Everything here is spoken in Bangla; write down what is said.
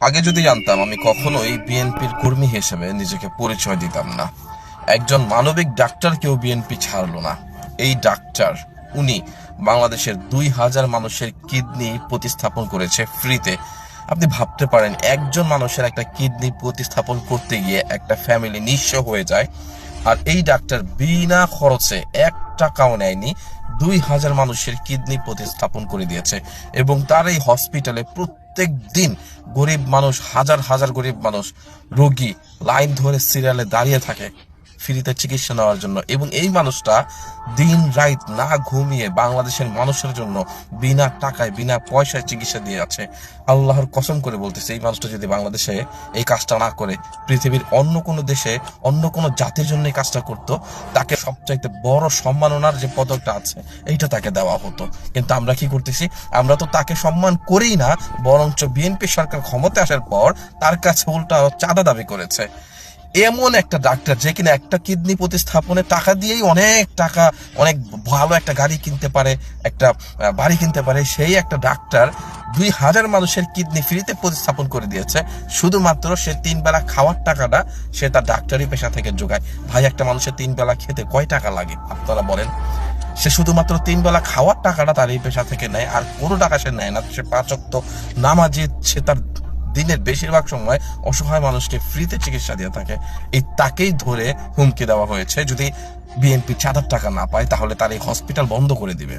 আগে যদি জানতাম, আমি কখনোই বিএনপির কর্মী হিসেবে নিজেকে পরিচয় দিতাম না। একজন মানবিক ডাক্তারকেও বিএনপি ছাড়লো না। এই ডাক্তার, উনি বাংলাদেশের 2,000 মানুষের কিডনি প্রতিস্থাপন করেছে ফ্রিতে। আপনি ভাবতে পারেন, একজন মানুষের একটা কিডনি প্রতিস্থাপন করতে গিয়ে একটা ফ্যামিলি নিঃস্ব হয়ে যায়, আর এই ডাক্তার বিনা খরচে 1 টাকাও নেয়নি, 2,000 মানুষের কিডনি প্রতিস্থাপন করে দিয়েছে। এবং তার এই হসপিটালে প্রত্যেক দিন গরিব মানুষ, হাজার হাজার গরিব মানুষ, রোগী লাইন ধরে সিরিয়ালে দাঁড়িয়ে থাকে ফ্রিতে চিকিৎসা নেওয়ার জন্য। এবং এই মানুষটা দিন রাত না ঘুমিয়ে বাংলাদেশের মানুষের জন্য বিনা টাকায়, বিনা পয়সায় চিকিৎসা দিয়ে যাচ্ছে। আল্লাহর কসম করে বলতেছে, এই মানুষটা যদি বাংলাদেশে এই কাজটা না করে পৃথিবীর অন্য কোনো দেশে, অন্য কোনো জাতির জন্য এই কাজটা করতো, তাকে সবচাইতে বড় সম্মাননার যে পদকটা আছে এইটা তাকে দেওয়া হতো। কিন্তু আমরা কি করতেছি? আমরা তো তাকে সম্মান করেই না, বরঞ্চ বিএনপি সরকার ক্ষমতা আসার পর তার কাছে উল্টা চাঁদা দাবি করেছে। এমন একটা ডাক্তার যে কিনা একটা কিডনি প্রতিস্থাপনের টাকা দিয়েই অনেক টাকা, অনেক ভালো একটা গাড়ি কিনতে পারে, একটা বাড়ি কিনতে পারে, সেই একটা ডাক্তার 2,000 মানুষের কিডনি ফ্রিতে প্রতিস্থাপন করে দিয়েছে। শুধুমাত্র সে 3 বেলা খাওয়ার টাকাটা সে তার ডাক্তারি পেশা থেকে যোগায়। ভাই, একটা মানুষের 3 বেলা খেতে কয় টাকা লাগে আপনারা বলেন? সে শুধুমাত্র 3 বেলা খাওয়ার টাকাটা তার এই পেশা থেকে নেয়, আর কোনো টাকা সে নেয় না। সে 5 ওয়াক্ত নামাজে সে তার দিনের বেশিরভাগ সময় অসহায় মানুষকে ফ্রিতে চিকিৎসা দিয়ে থাকে। এই তাকেই ধরে হুমকি দেওয়া হয়েছে, যদি বিএনপি চাঁদার টাকা না পায় তাহলে তার এই হসপিটাল বন্ধ করে দিবে।